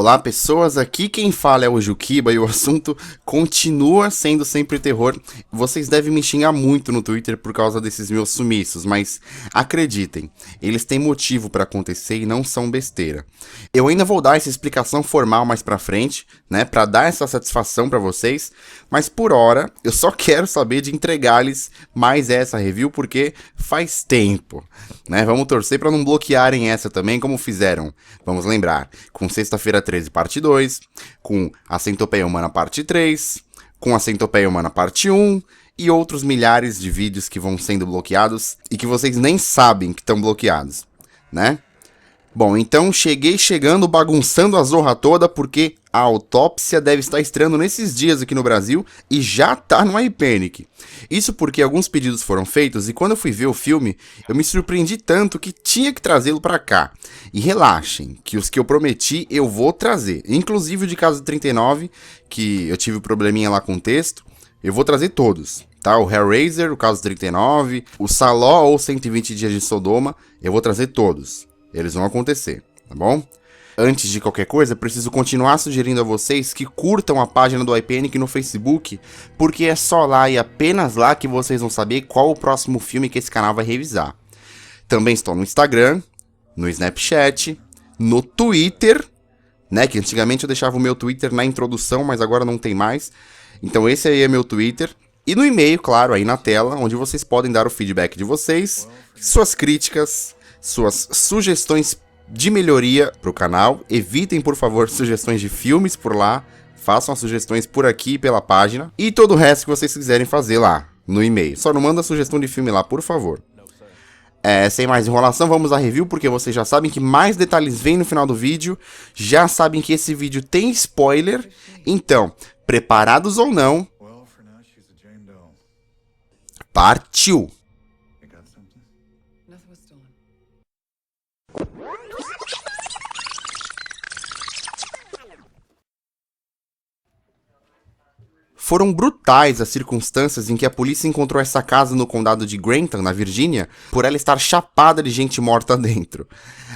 Olá pessoas, aqui quem fala é o Juquiba e o assunto continua sendo sempre terror. Vocês devem me xingar muito no Twitter por causa desses meus sumiços, mas acreditem, eles têm motivo pra acontecer e não são besteira. Eu ainda vou dar essa explicação formal mais pra frente, né, pra dar essa satisfação pra vocês, mas por hora eu só quero saber de entregar-lhes mais essa review porque faz tempo, né? Vamos torcer pra não bloquearem essa também como fizeram. Vamos lembrar, com Sexta-feira 13 parte 2, com a Centopeia Humana parte 3, com a Centopeia Humana parte 1 e outros milhares de vídeos que vão sendo bloqueados e que vocês nem sabem que estão bloqueados, né? Bom, então chegando bagunçando a zorra toda porque a autópsia deve estar estreando nesses dias aqui no Brasil e já tá no iPanic. Isso porque alguns pedidos foram feitos e quando eu fui ver o filme, eu me surpreendi tanto que tinha que trazê-lo pra cá. E relaxem, que os que eu prometi eu vou trazer. Inclusive o de Caso 39, que eu tive um probleminha lá com o texto, eu vou trazer todos. Tá? O Hellraiser, o Caso 39, o Saló ou 120 Dias de Sodoma, eu vou trazer todos. Eles vão acontecer, tá bom? Antes de qualquer coisa, preciso continuar sugerindo a vocês que curtam a página do iPanic no Facebook, porque é só lá e apenas lá que vocês vão saber qual o próximo filme que esse canal vai revisar. Também estou no Instagram, no Snapchat, no Twitter, né, que antigamente eu deixava o meu Twitter na introdução, mas agora não tem mais. Então esse aí é meu Twitter. E no e-mail, claro, aí na tela, onde vocês podem dar o feedback de vocês, suas críticas, suas sugestões de melhoria pro canal. Evitem, por favor, sugestões de filmes por lá. Façam as sugestões por aqui pela página. E todo o resto que vocês quiserem fazer lá no e-mail. Só não manda sugestão de filme lá, por favor. Sem mais enrolação, vamos à review, porque vocês já sabem que mais detalhes vêm no final do vídeo. Já sabem que esse vídeo tem spoiler. Então, preparados ou não, partiu! Foram brutais as circunstâncias em que a polícia encontrou essa casa no condado de Grantham, na Virgínia, por ela estar chapada de gente morta dentro.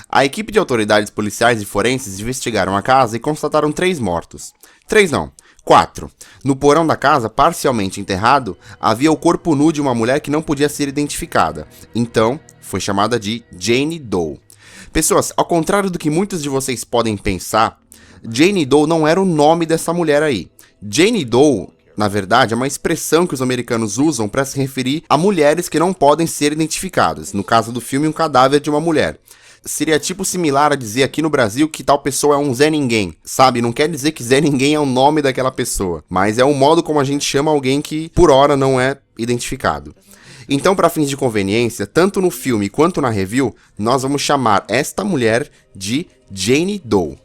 A equipe de autoridades policiais e forenses investigaram a casa e constataram 3 mortos. 3 não, 4. No porão da casa, parcialmente enterrado, havia o corpo nu de uma mulher que não podia ser identificada. Então, foi chamada de Jane Doe. Pessoas, ao contrário do que muitos de vocês podem pensar, Jane Doe não era o nome dessa mulher aí. Jane Doe, na verdade, é uma expressão que os americanos usam para se referir a mulheres que não podem ser identificadas. No caso do filme, um cadáver de uma mulher. Seria tipo similar a dizer aqui no Brasil que tal pessoa é um Zé Ninguém, sabe? Não quer dizer que Zé Ninguém é o nome daquela pessoa, mas é o modo como a gente chama alguém que, por hora, não é identificado. Então, para fins de conveniência, tanto no filme quanto na review, nós vamos chamar esta mulher de Jane Doe,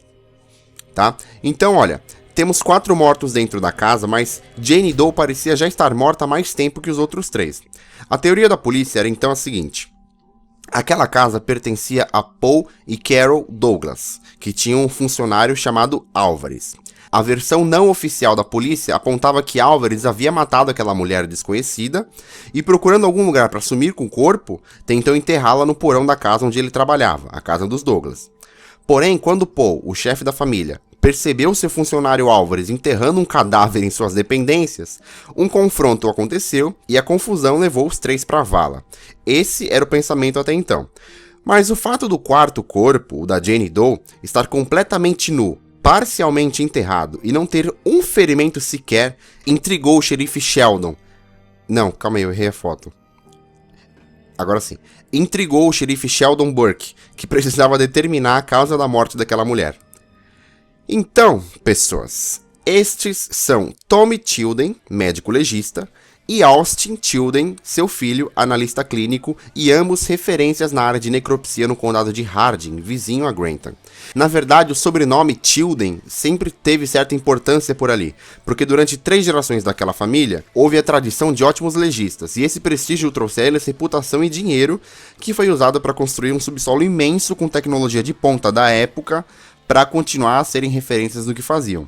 tá? Então, olha, temos 4 mortos dentro da casa, mas Jane Doe parecia já estar morta há mais tempo que os outros 3. A teoria da polícia era então a seguinte: aquela casa pertencia a Paul e Carol Douglas, que tinham um funcionário chamado Álvares. A versão não oficial da polícia apontava que Álvares havia matado aquela mulher desconhecida e, procurando algum lugar para sumir com o corpo, tentou enterrá-la no porão da casa onde ele trabalhava, a casa dos Douglas. Porém, quando Paul, o chefe da família, percebeu seu funcionário Álvares enterrando um cadáver em suas dependências, um confronto aconteceu e a confusão levou os 3 para a vala. Esse era o pensamento até então. Mas o fato do quarto corpo, o da Jane Doe, estar completamente nu, parcialmente enterrado e não ter um ferimento sequer, intrigou o xerife Sheldon. Não, calma aí, eu errei a foto. Agora sim. Intrigou o xerife Sheldon Burke, que precisava determinar a causa da morte daquela mulher. Então, pessoas, estes são Tommy Tilden, médico legista, e Austin Tilden, seu filho, analista clínico, e ambos referências na área de necropsia no condado de Hardin, vizinho a Grantham. Na verdade, o sobrenome Tilden sempre teve certa importância por ali, porque durante 3 gerações daquela família, houve a tradição de ótimos legistas, e esse prestígio trouxe a eles reputação e dinheiro, que foi usado para construir um subsolo imenso com tecnologia de ponta da época, para continuar a serem referências do que faziam.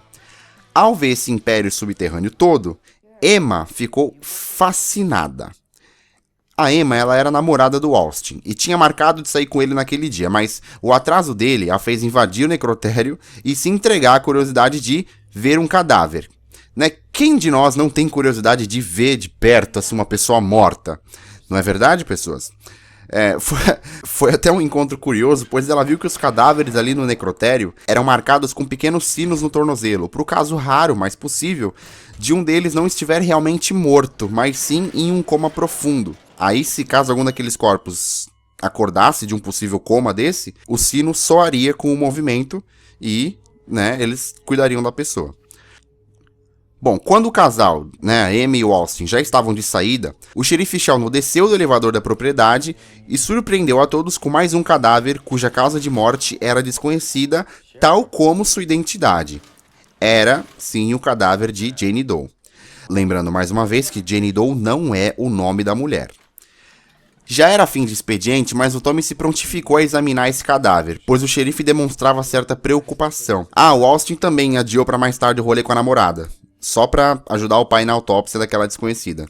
Ao ver esse império subterrâneo todo, Emma ficou fascinada. A Emma, ela era namorada do Austin e tinha marcado de sair com ele naquele dia, mas o atraso dele a fez invadir o necrotério e se entregar à curiosidade de ver um cadáver. Né? Quem de nós não tem curiosidade de ver de perto assim, uma pessoa morta? Não é verdade, pessoas? Foi até um encontro curioso, pois ela viu que os cadáveres ali no necrotério eram marcados com pequenos sinos no tornozelo, para o caso raro, mas possível, de um deles não estiver realmente morto, mas sim em um coma profundo. Aí, se caso algum daqueles corpos acordasse de um possível coma desse, o sino soaria com o movimento e, né, eles cuidariam da pessoa. Bom, quando o casal, né, a Emma e o Austin, já estavam de saída, o xerife Shelton desceu do elevador da propriedade e surpreendeu a todos com mais um cadáver cuja causa de morte era desconhecida, tal como sua identidade. Era, sim, o cadáver de Jane Doe. Lembrando mais uma vez que Jane Doe não é o nome da mulher. Já era fim de expediente, mas o Tommy se prontificou a examinar esse cadáver, pois o xerife demonstrava certa preocupação. O Austin também adiou para mais tarde o rolê com a namorada, só para ajudar o pai na autópsia daquela desconhecida.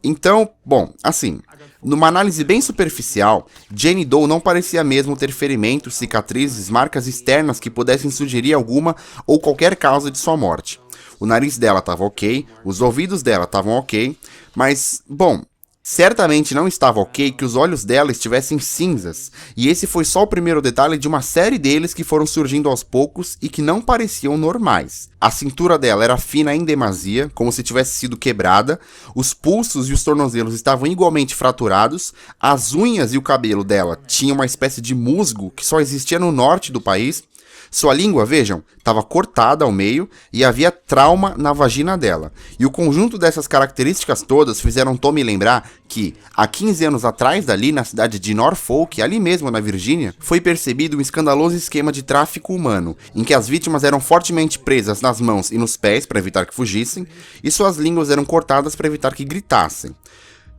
Então, bom, assim, numa análise bem superficial, Jane Doe não parecia mesmo ter ferimentos, cicatrizes, marcas externas que pudessem sugerir alguma ou qualquer causa de sua morte. O nariz dela estava ok, os ouvidos dela estavam ok, mas, bom, certamente não estava ok que os olhos dela estivessem cinzas, e esse foi só o primeiro detalhe de uma série deles que foram surgindo aos poucos e que não pareciam normais. A cintura dela era fina em demasia, como se tivesse sido quebrada, os pulsos e os tornozelos estavam igualmente fraturados, as unhas e o cabelo dela tinham uma espécie de musgo que só existia no norte do país. Sua língua, vejam, estava cortada ao meio e havia trauma na vagina dela. E o conjunto dessas características todas fizeram Tommy lembrar que, há 15 anos atrás, dali na cidade de Norfolk, ali mesmo na Virgínia, foi percebido um escandaloso esquema de tráfico humano, em que as vítimas eram fortemente presas nas mãos e nos pés para evitar que fugissem, e suas línguas eram cortadas para evitar que gritassem.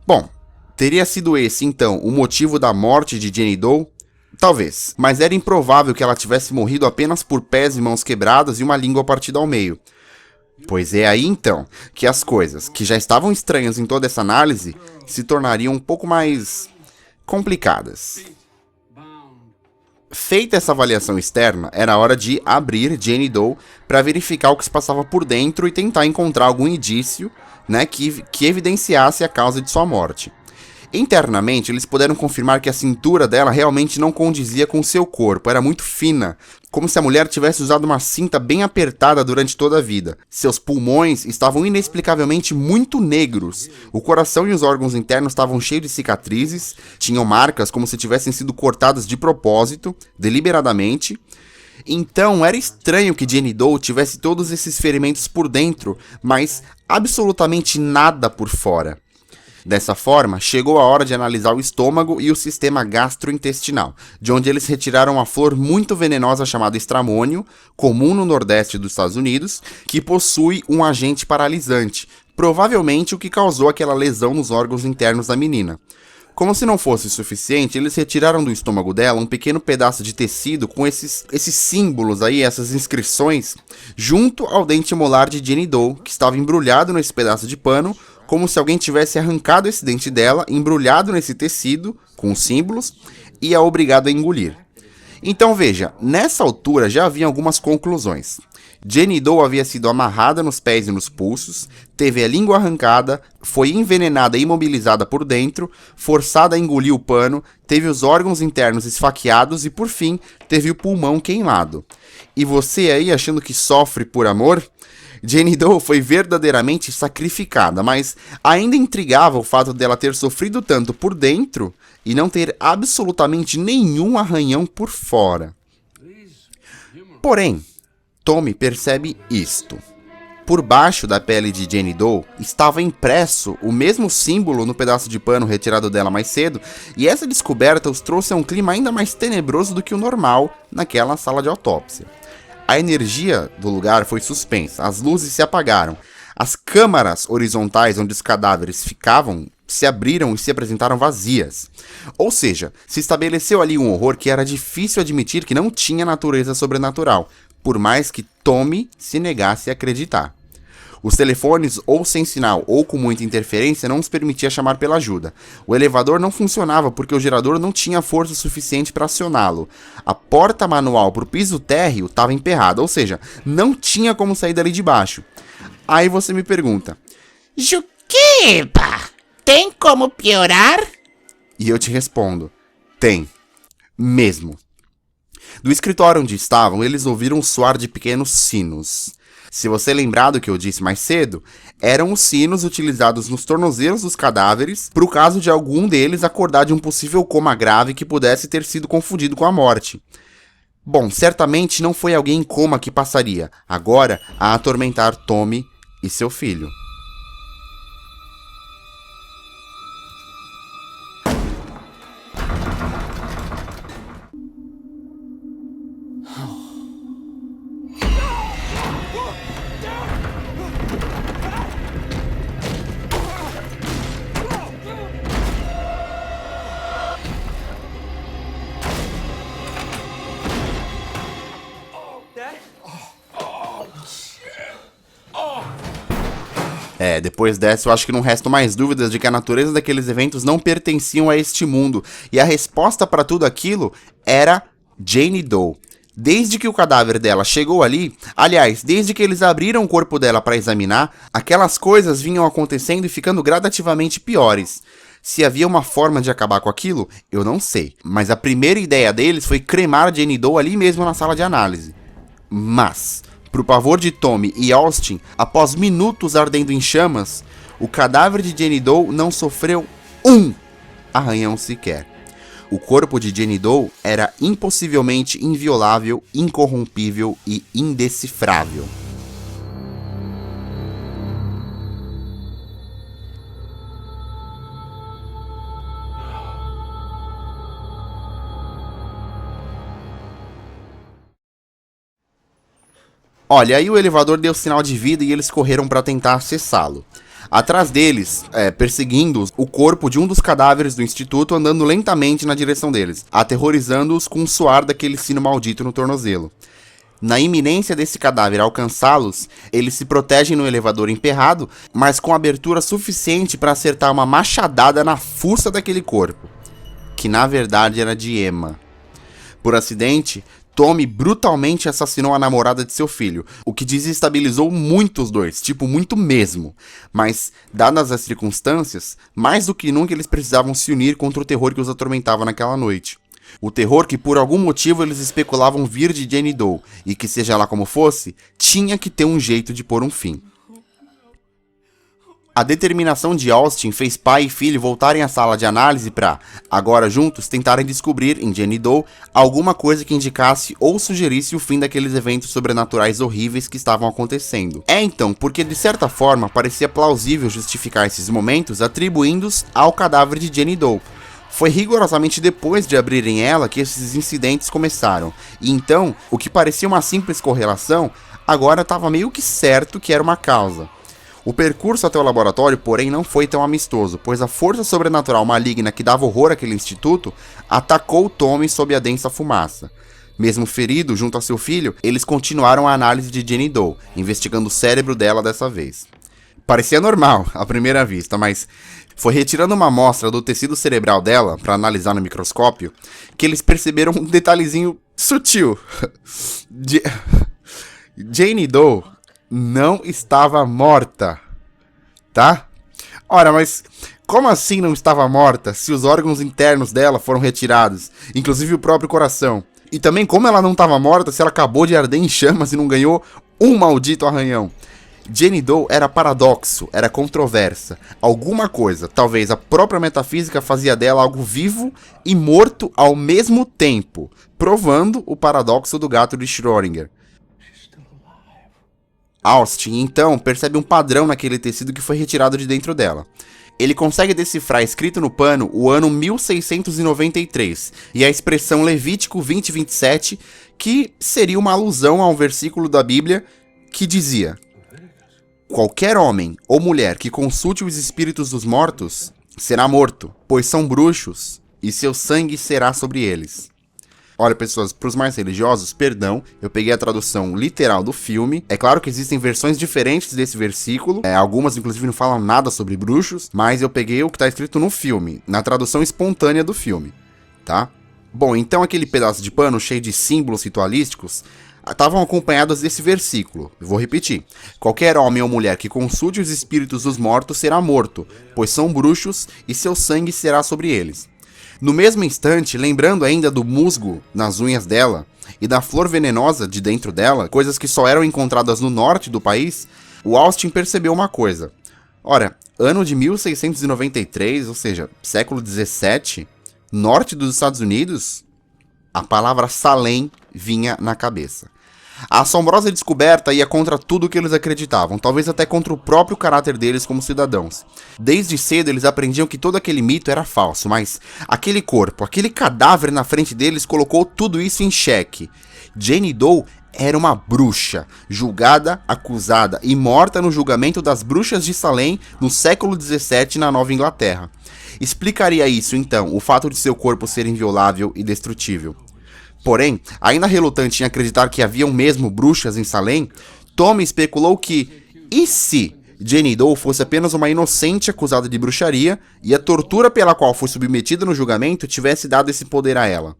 Bom, teria sido esse, então, o motivo da morte de Jane Doe? Talvez, mas era improvável que ela tivesse morrido apenas por pés e mãos quebradas e uma língua partida ao meio. Pois é aí então que as coisas, que já estavam estranhas em toda essa análise, se tornariam um pouco mais complicadas. Feita essa avaliação externa, era hora de abrir Jane Doe para verificar o que se passava por dentro e tentar encontrar algum indício, né, que evidenciasse a causa de sua morte. Internamente, eles puderam confirmar que a cintura dela realmente não condizia com seu corpo, era muito fina, como se a mulher tivesse usado uma cinta bem apertada durante toda a vida. Seus pulmões estavam inexplicavelmente muito negros, o coração e os órgãos internos estavam cheios de cicatrizes, tinham marcas como se tivessem sido cortadas de propósito, deliberadamente. Então era estranho que Jane Doe tivesse todos esses ferimentos por dentro, mas absolutamente nada por fora. Dessa forma, chegou a hora de analisar o estômago e o sistema gastrointestinal, de onde eles retiraram a flor muito venenosa chamada estramônio, comum no nordeste dos Estados Unidos, que possui um agente paralisante, provavelmente o que causou aquela lesão nos órgãos internos da menina. Como se não fosse suficiente, eles retiraram do estômago dela um pequeno pedaço de tecido com esses símbolos aí, essas inscrições, junto ao dente molar de Jane Doe, que estava embrulhado nesse pedaço de pano, como se alguém tivesse arrancado esse dente dela, embrulhado nesse tecido, com os símbolos, e a obrigado a engolir. Então veja, nessa altura já havia algumas conclusões. Jane Doe havia sido amarrada nos pés e nos pulsos, teve a língua arrancada, foi envenenada e imobilizada por dentro, forçada a engolir o pano, teve os órgãos internos esfaqueados e, por fim, teve o pulmão queimado. E você aí achando que sofre por amor? Jane Doe foi verdadeiramente sacrificada, mas ainda intrigava o fato dela ter sofrido tanto por dentro e não ter absolutamente nenhum arranhão por fora. Porém, Tommy percebe isto. Por baixo da pele de Jane Doe estava impresso o mesmo símbolo no pedaço de pano retirado dela mais cedo, e essa descoberta os trouxe a um clima ainda mais tenebroso do que o normal naquela sala de autópsia. A energia do lugar foi suspensa, as luzes se apagaram, as câmaras horizontais onde os cadáveres ficavam se abriram e se apresentaram vazias. Ou seja, se estabeleceu ali um horror que era difícil admitir que não tinha natureza sobrenatural, por mais que Tommy se negasse a acreditar. Os telefones, ou sem sinal ou com muita interferência, não nos permitia chamar pela ajuda. O elevador não funcionava porque o gerador não tinha força suficiente para acioná-lo. A porta manual para o piso térreo estava emperrada, ou seja, não tinha como sair dali de baixo. Aí você me pergunta: Juqueba, tem como piorar? E eu te respondo: tem. Mesmo. Do escritório onde estavam, eles ouviram o soar de pequenos sinos. Se você lembrar do que eu disse mais cedo, eram os sinos utilizados nos tornozelos dos cadáveres para o caso de algum deles acordar de um possível coma grave que pudesse ter sido confundido com a morte. Bom, certamente não foi alguém em coma que passaria, agora, a atormentar Tommy e seu filho. Depois dessa eu acho que não restam mais dúvidas de que a natureza daqueles eventos não pertenciam a este mundo, e a resposta para tudo aquilo era Jane Doe. Desde que o cadáver dela chegou ali, aliás, desde que eles abriram o corpo dela para examinar, aquelas coisas vinham acontecendo e ficando gradativamente piores. Se havia uma forma de acabar com aquilo, eu não sei, mas a primeira ideia deles foi cremar Jane Doe ali mesmo na sala de análise. Mas, pro pavor de Tommy e Austin, após minutos ardendo em chamas, o cadáver de Jane Doe não sofreu um arranhão sequer. O corpo de Jane Doe era impossivelmente inviolável, incorrompível e indecifrável. Olha, aí o elevador deu sinal de vida e eles correram para tentar acessá-lo. Atrás deles, perseguindo-os, o corpo de um dos cadáveres do instituto andando lentamente na direção deles, aterrorizando-os com o soar daquele sino maldito no tornozelo. Na iminência desse cadáver alcançá-los, eles se protegem no elevador emperrado, mas com abertura suficiente para acertar uma machadada na fuça daquele corpo, que na verdade era de Emma. Por acidente, Tommy brutalmente assassinou a namorada de seu filho, o que desestabilizou muito os dois, tipo, muito mesmo. Mas, dadas as circunstâncias, mais do que nunca eles precisavam se unir contra o terror que os atormentava naquela noite. O terror que por algum motivo eles especulavam vir de Jane Doe, e que seja lá como fosse, tinha que ter um jeito de pôr um fim. A determinação de Austin fez pai e filho voltarem à sala de análise para, agora juntos, tentarem descobrir em Jane Doe alguma coisa que indicasse ou sugerisse o fim daqueles eventos sobrenaturais horríveis que estavam acontecendo. Então, porque de certa forma parecia plausível justificar esses momentos atribuindo-os ao cadáver de Jane Doe. Foi rigorosamente depois de abrirem ela que esses incidentes começaram, e então, o que parecia uma simples correlação, agora estava meio que certo que era uma causa. O percurso até o laboratório, porém, não foi tão amistoso, pois a força sobrenatural maligna que dava horror àquele instituto atacou Tommy sob a densa fumaça. Mesmo ferido junto a seu filho, eles continuaram a análise de Jane Doe, investigando o cérebro dela dessa vez. Parecia normal, à primeira vista, mas foi retirando uma amostra do tecido cerebral dela, para analisar no microscópio, que eles perceberam um detalhezinho sutil. Jane Doe não estava morta, tá? Ora, mas como assim não estava morta se os órgãos internos dela foram retirados, inclusive o próprio coração? E também como ela não estava morta se ela acabou de arder em chamas e não ganhou um maldito arranhão? Jane Doe era paradoxo, era controversa. Alguma coisa, talvez a própria metafísica, fazia dela algo vivo e morto ao mesmo tempo, provando o paradoxo do gato de Schrödinger. Austin, então, percebe um padrão naquele tecido que foi retirado de dentro dela. Ele consegue decifrar escrito no pano o ano 1693 e a expressão Levítico 20:27, que seria uma alusão a um versículo da Bíblia que dizia: qualquer homem ou mulher que consulte os espíritos dos mortos será morto, pois são bruxos, e seu sangue será sobre eles. Olha, pessoas, pros mais religiosos, perdão, eu peguei a tradução literal do filme. É claro que existem versões diferentes desse versículo, algumas inclusive não falam nada sobre bruxos, mas eu peguei o que tá escrito no filme, na tradução espontânea do filme, tá? Bom, então aquele pedaço de pano cheio de símbolos ritualísticos estavam acompanhados desse versículo. Eu vou repetir. Qualquer homem ou mulher que consulte os espíritos dos mortos será morto, pois são bruxos e seu sangue será sobre eles. No mesmo instante, lembrando ainda do musgo nas unhas dela e da flor venenosa de dentro dela, coisas que só eram encontradas no norte do país, o Austin percebeu uma coisa. Ora, ano de 1693, ou seja, século 17, norte dos Estados Unidos, a palavra Salem vinha na cabeça. A assombrosa descoberta ia contra tudo o que eles acreditavam, talvez até contra o próprio caráter deles como cidadãos. Desde cedo eles aprendiam que todo aquele mito era falso, mas aquele corpo, aquele cadáver na frente deles colocou tudo isso em xeque. Jane Doe era uma bruxa, julgada, acusada e morta no julgamento das bruxas de Salem no século XVII na Nova Inglaterra. Explicaria isso, então, o fato de seu corpo ser inviolável e destrutível. Porém, ainda relutante em acreditar que haviam mesmo bruxas em Salem, Tommy especulou que, e se Jane Doe fosse apenas uma inocente acusada de bruxaria e a tortura pela qual foi submetida no julgamento tivesse dado esse poder a ela?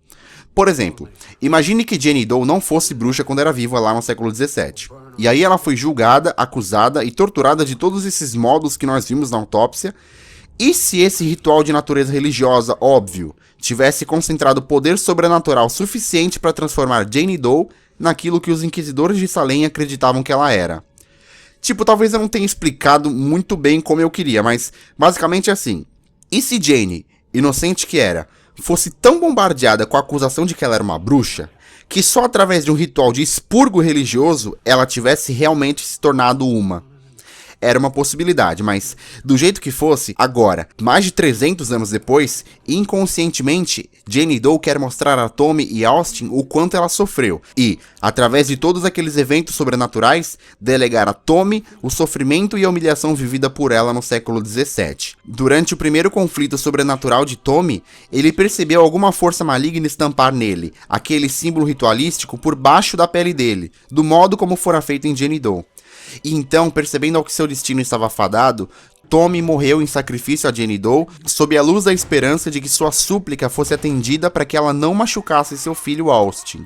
Por exemplo, imagine que Jane Doe não fosse bruxa quando era viva lá no século XVII. E aí ela foi julgada, acusada e torturada de todos esses modos que nós vimos na autópsia. E se esse ritual de natureza religiosa, óbvio, tivesse concentrado poder sobrenatural suficiente para transformar Jane Doe naquilo que os inquisidores de Salem acreditavam que ela era? Tipo, talvez eu não tenha explicado muito bem como eu queria, mas basicamente é assim. E se Jane, inocente que era, fosse tão bombardeada com a acusação de que ela era uma bruxa, que só através de um ritual de expurgo religioso ela tivesse realmente se tornado uma? Era uma possibilidade, mas do jeito que fosse, agora, mais de 300 anos depois, inconscientemente, Jane Doe quer mostrar a Tommy e Austin o quanto ela sofreu e, através de todos aqueles eventos sobrenaturais, delegar a Tommy o sofrimento e a humilhação vivida por ela no século XVII. Durante o primeiro conflito sobrenatural de Tommy, ele percebeu alguma força maligna estampar nele, aquele símbolo ritualístico por baixo da pele dele, do modo como fora feito em Jane Doe. E então, percebendo ao que seu destino estava fadado, Tommy morreu em sacrifício a Jane Doe, sob a luz da esperança de que sua súplica fosse atendida para que ela não machucasse seu filho Austin.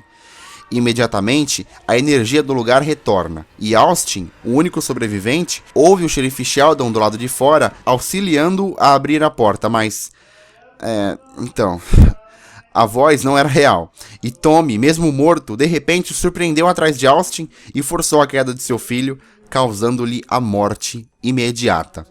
Imediatamente, a energia do lugar retorna, e Austin, o único sobrevivente, ouve o xerife Sheldon do lado de fora, auxiliando-o a abrir a porta, mas... A voz não era real, e Tommy, mesmo morto, de repente surpreendeu atrás de Austin e forçou a queda de seu filho, causando-lhe a morte imediata.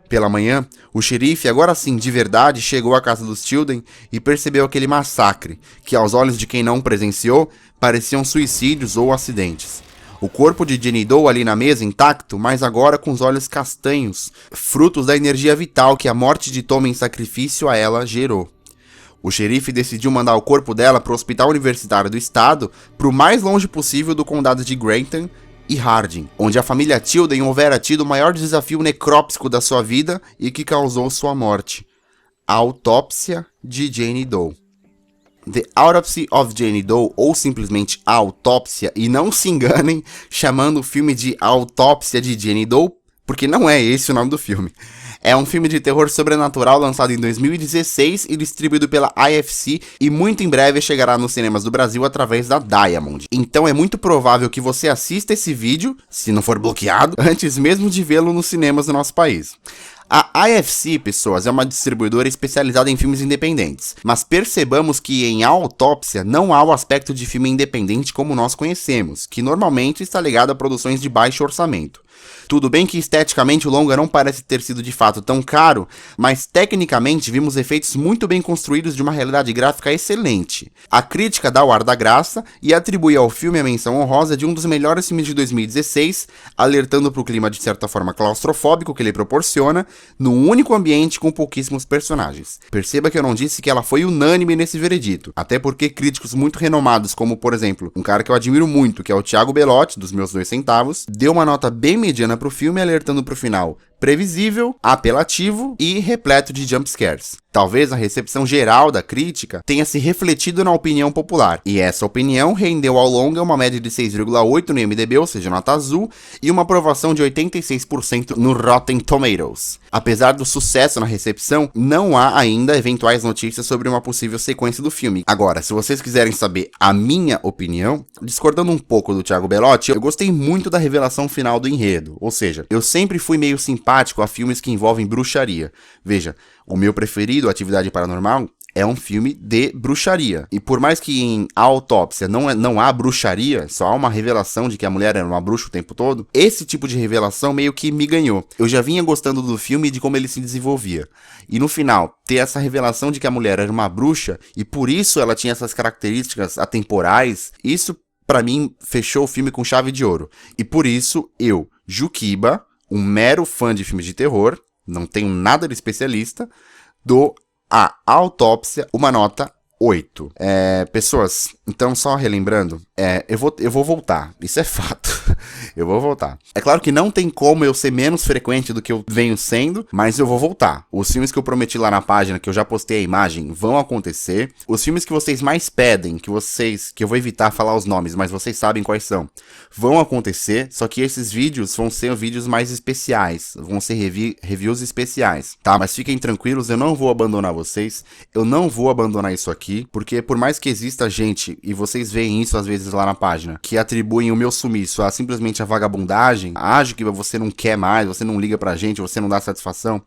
Pela manhã, o xerife, agora sim de verdade, chegou à casa dos Tilden e percebeu aquele massacre, que aos olhos de quem não presenciou, pareciam suicídios ou acidentes. O corpo de Jane Doe ali na mesa intacto, mas agora com os olhos castanhos, frutos da energia vital que a morte de Tommy em sacrifício a ela gerou. O xerife decidiu mandar o corpo dela para o Hospital Universitário do Estado, para o mais longe possível do condado de Grantham e Harding, onde a família Tilden houvera tido o maior desafio necrópsico da sua vida e que causou sua morte: a autópsia de Jane Doe. The Autopsy of Jane Doe, ou simplesmente A Autópsia, e não se enganem chamando o filme de A Autópsia de Jane Doe, porque não é esse o nome do filme. É um filme de terror sobrenatural lançado em 2016 e distribuído pela IFC e muito em breve chegará nos cinemas do Brasil através da Diamond. Então é muito provável que você assista esse vídeo, se não for bloqueado, antes mesmo de vê-lo nos cinemas do nosso país. A IFC, pessoas, é uma distribuidora especializada em filmes independentes, mas percebamos que em A Autópsia não há o aspecto de filme independente como nós conhecemos, que normalmente está ligado a produções de baixo orçamento. Tudo bem que esteticamente o longa não parece ter sido de fato tão caro, mas tecnicamente vimos efeitos muito bem construídos de uma realidade gráfica excelente. A crítica dá o ar da graça e atribui ao filme a menção honrosa de um dos melhores filmes de 2016, alertando para o clima de certa forma claustrofóbico que ele proporciona, num único ambiente com pouquíssimos personagens. Perceba que eu não disse que ela foi unânime nesse veredito, até porque críticos muito renomados, como por exemplo, um cara que eu admiro muito, que é o Thiago Belotti, dos meus 2 centavos, deu uma nota bem mediana pro filme, alertando pro final: previsível, apelativo e repleto de jumpscares. Talvez a recepção geral da crítica tenha se refletido na opinião popular, e essa opinião rendeu ao longa uma média de 6,8 no IMDb, ou seja, nota azul, e uma aprovação de 86% no Rotten Tomatoes. Apesar do sucesso na recepção, não há ainda eventuais notícias sobre uma possível sequência do filme. Agora, se vocês quiserem saber a minha opinião, discordando um pouco do Thiago Bellotti, eu gostei muito da revelação final do enredo, ou seja, eu sempre fui meio simpático a filmes que envolvem bruxaria. Veja, o meu preferido, Atividade Paranormal, é um filme de bruxaria. E por mais que em A Autópsia não há bruxaria, só há uma revelação de que a mulher era uma bruxa o tempo todo, esse tipo de revelação meio que me ganhou. Eu já vinha gostando do filme e de como ele se desenvolvia. E no final, ter essa revelação de que a mulher era uma bruxa, e por isso ela tinha essas características atemporais, isso pra mim fechou o filme com chave de ouro. E por isso, eu, Juquiba, um mero fã de filmes de terror, não tenho nada de especialista, dou a Autópsia uma nota 8. Pessoas, então só relembrando, eu vou voltar, isso é fato. Eu vou voltar. É claro que não tem como eu ser menos frequente do que eu venho sendo, mas eu vou voltar. Os filmes que eu prometi lá na página, que eu já postei a imagem, vão acontecer. Os filmes que vocês mais pedem, que eu vou evitar falar os nomes, mas vocês sabem quais são, vão acontecer, só que esses vídeos vão ser vídeos mais especiais, vão ser reviews especiais, tá? Mas fiquem tranquilos, eu não vou abandonar vocês, eu não vou abandonar isso aqui, porque por mais que exista gente, e vocês veem isso às vezes lá na página, que atribuem o meu sumiço a simplesmente a vagabundagem, acho que você não quer mais, você não liga pra gente, você não dá satisfação.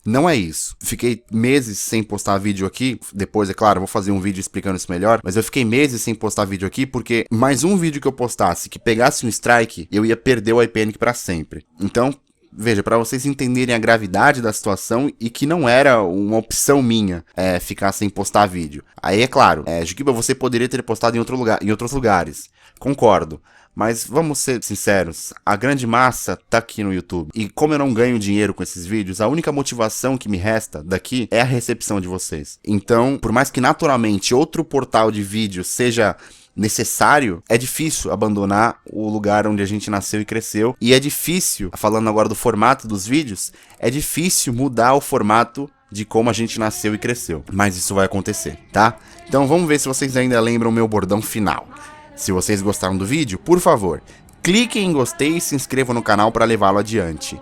Não é isso. Fiquei meses sem postar vídeo aqui. Depois, é claro, vou fazer um vídeo explicando isso melhor. Mas eu fiquei meses sem postar vídeo aqui porque mais um vídeo que eu postasse que pegasse um strike, eu ia perder o iPanic pra sempre. Então, veja, pra vocês entenderem a gravidade da situação e que não era uma opção minha ficar sem postar vídeo. Aí, é claro, Juquiba, você poderia ter postado em outros lugares. Concordo. Mas vamos ser sinceros, a grande massa tá aqui no YouTube. E como eu não ganho dinheiro com esses vídeos, a única motivação que me resta daqui é a recepção de vocês. Então, por mais que naturalmente outro portal de vídeo seja necessário, é difícil abandonar o lugar onde a gente nasceu e cresceu. E é difícil, falando agora do formato dos vídeos, é difícil mudar o formato de como a gente nasceu e cresceu. Mas isso vai acontecer, tá? Então vamos ver se vocês ainda lembram o meu bordão final. Se vocês gostaram do vídeo, por favor, cliquem em gostei e se inscrevam no canal para levá-lo adiante.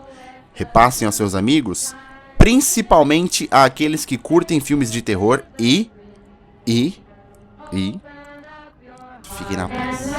Repassem aos seus amigos, principalmente àqueles que curtem filmes de terror e fiquem na paz.